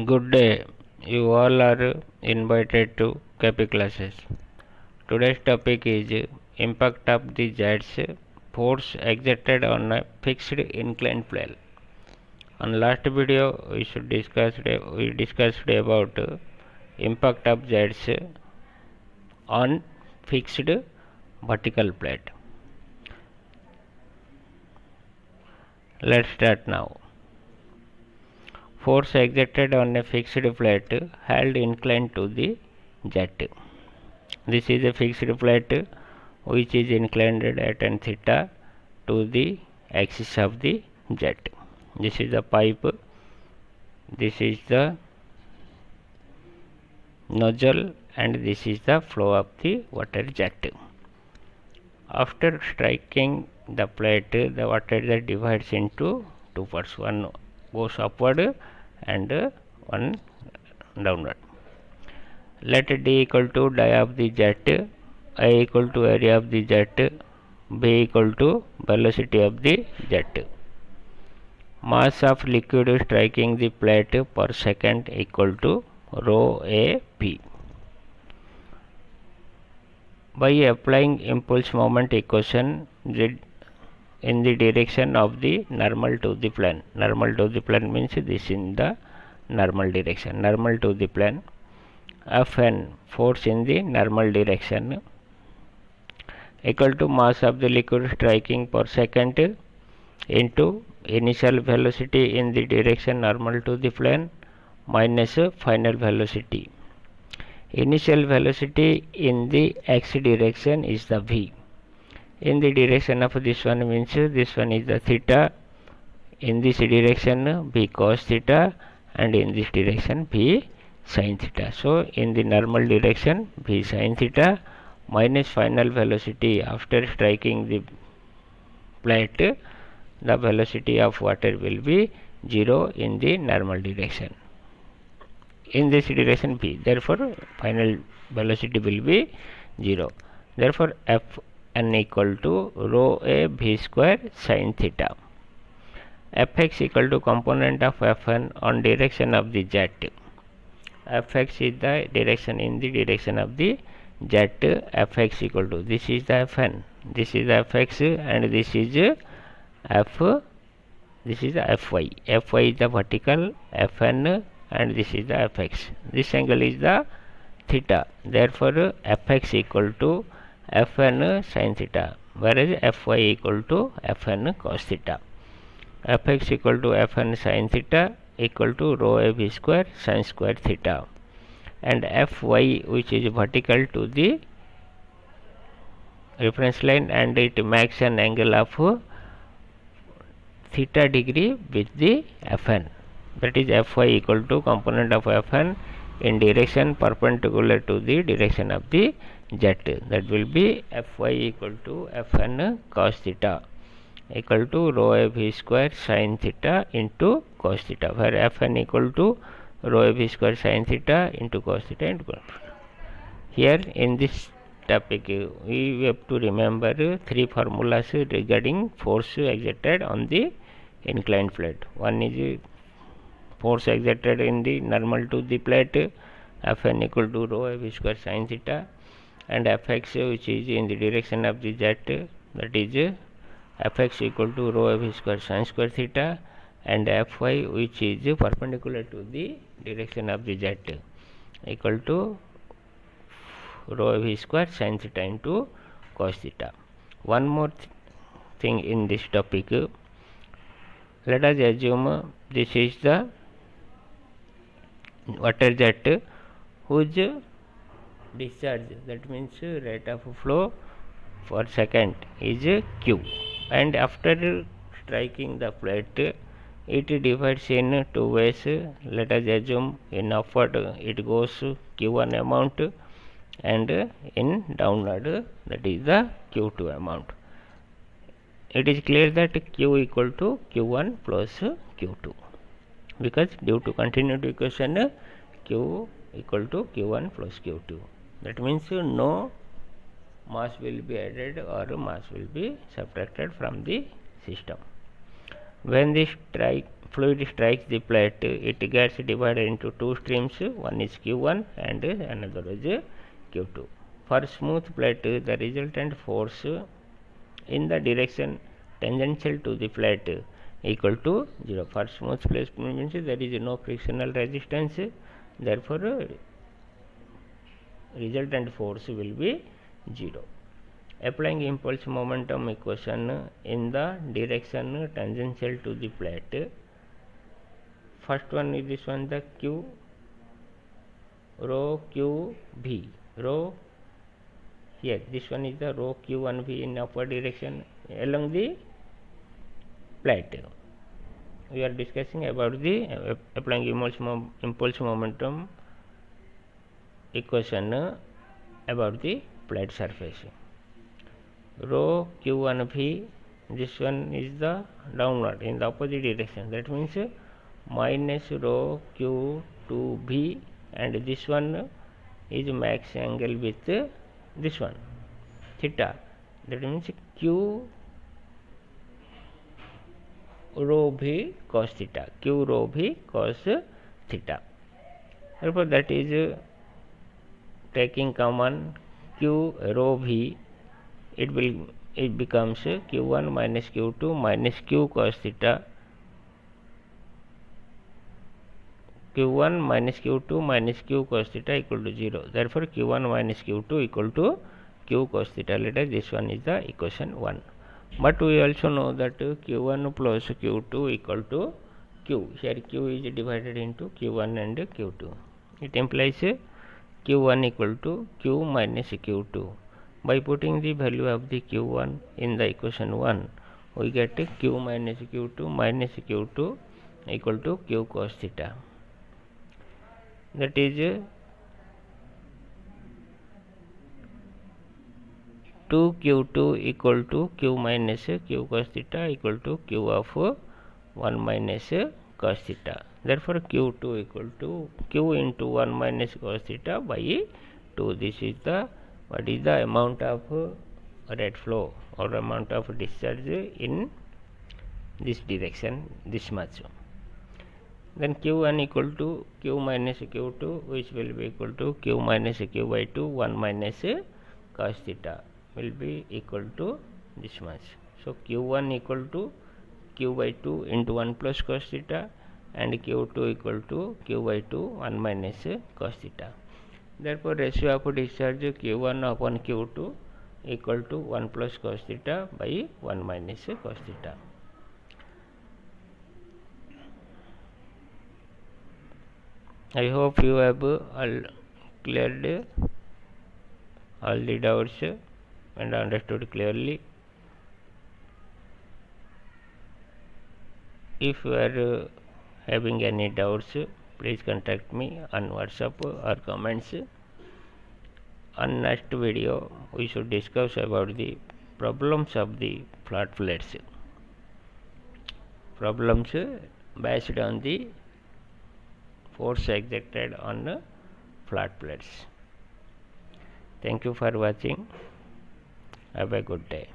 Good day. You all are invited to KP classes. Today's topic is impact of the jets force exerted on a fixed inclined plane. On last video, we discussed about impact of jets on fixed vertical plate. Let's start now. Force exerted on a fixed plate held inclined to the jet. This is a fixed plate which is inclined at an theta to the axis of the jet. This is the pipe, this is the nozzle, and this is the flow of the water jet. After striking the plate, the water jet divides into two parts. One goes upward and one downward. Let D equal to die of the jet, I equal to area of the jet, B equal to velocity of the jet. Mass of liquid striking the plate per second equal to rho A P. By applying impulse moment equation in the direction of the normal to the plane. Normal to the plane means this in the normal direction. Normal to the plane. Fn, force in the normal direction, equal to mass of the liquid striking per second into initial velocity in the direction normal to the plane minus final velocity. Initial velocity in the x direction is the v. In the direction of this one means this one is the theta, in this direction b cos theta, and in this direction b sin theta. So in the normal direction b sin theta minus final velocity after striking the plate, the velocity of water will be 0 in the normal direction. In this direction b, therefore final velocity will be 0. Therefore Fn equal to rho A v square sin theta. Fx equal to component of Fn on direction of the jet. Fx is the direction in the direction of the jet. Fx equal to, this is the Fn, this is the Fx, and this is F, this is the Fy. Fy is the vertical, Fn, and this is the Fx. This angle is the theta. Therefore Fx equal to Fn sin theta, whereas Fy equal to Fn cos theta. Fx equal to Fn sin theta equal to rho A v square sin square theta, and Fy, which is vertical to the reference line, and it makes an angle of theta degree with the Fn. That is Fy equal to component of Fn in direction perpendicular to the direction of the jet. That will be Fy equal to Fn cos theta equal to rho A v square sin theta into cos theta, where Fn equal to rho A v square sin theta into cos theta into cos theta. Here in this topic we have to remember three formulas regarding force exerted on the inclined plate. One is force exerted in the normal to the plate, Fn equal to rho A v square sin theta, and Fx, which is in the direction of the jet, that is Fx equal to rho A v square sin square theta, and Fy, which is perpendicular to the direction of the jet, equal to rho A v square sin theta into cos theta. One more thing in this topic, let us assume this is the water jet whose discharge, that means rate of flow per second, is q, and after striking the plate it divides in two ways. Let us assume in upward it goes q1 amount, and in downward that is the q2 amount. It is clear that q equal to q1 plus q2, because due to continuity equation q equal to q1 plus q2. That means no mass will be added or mass will be subtracted from the system. When the fluid strikes the plate, it gets divided into two streams, one is Q1 and another is Q2. For smooth plate, the resultant force in the direction tangential to the plate equal to 0. For smooth plate means there is no frictional resistance, therefore resultant force will be 0. Applying impulse momentum equation in the direction tangential to the plate, first one is this one, the q rho q v, rho here, this one is the rho q1 v in upward direction along the plate. We are discussing about the applying impulse momentum equation about the plate surface. Rho q1 v, this one is the downward in the opposite direction, that means minus rho q2 v, and this one is max angle with this one theta, that means q rho v cos theta, q rho v cos theta. Therefore that is taking common q rho v, it becomes q1 minus q2 minus q cos theta, q1 minus q2 minus q cos theta equal to 0. Therefore q1 minus q2 equal to q cos theta. Let us, this one is the equation 1. But we also know that q1 plus q2 equal to q. Here q is divided into q1 and q2. It implies q1 equal to q minus q2. By putting the value of the q1 in the equation 1, we get q minus q2 equal to q cos theta. That is 2q2 equal to q minus q cos theta equal to q of 1 minus cos theta. Therefore q2 equal to q into 1 minus cos theta by 2. This is the, what is the amount of rate flow or amount of discharge in this direction, this much. Then q1 equal to q minus q2, which will be equal to q minus q by 2, 1 minus cos theta will be equal to this much. So q1 equal to q by 2 into 1 plus cos theta, and q2 equal to q by 2, 1 minus cos theta. Therefore ratio of discharge q1 upon q2 equal to 1 plus cos theta by 1 minus cos theta. I hope you have all cleared all the doubts and understood clearly. If you are having any doubts, please contact me on WhatsApp or comments. On next video we should discuss about the problems of the flat plates, problems based on the force exerted on flat plates. Thank you for watching. Have a good day.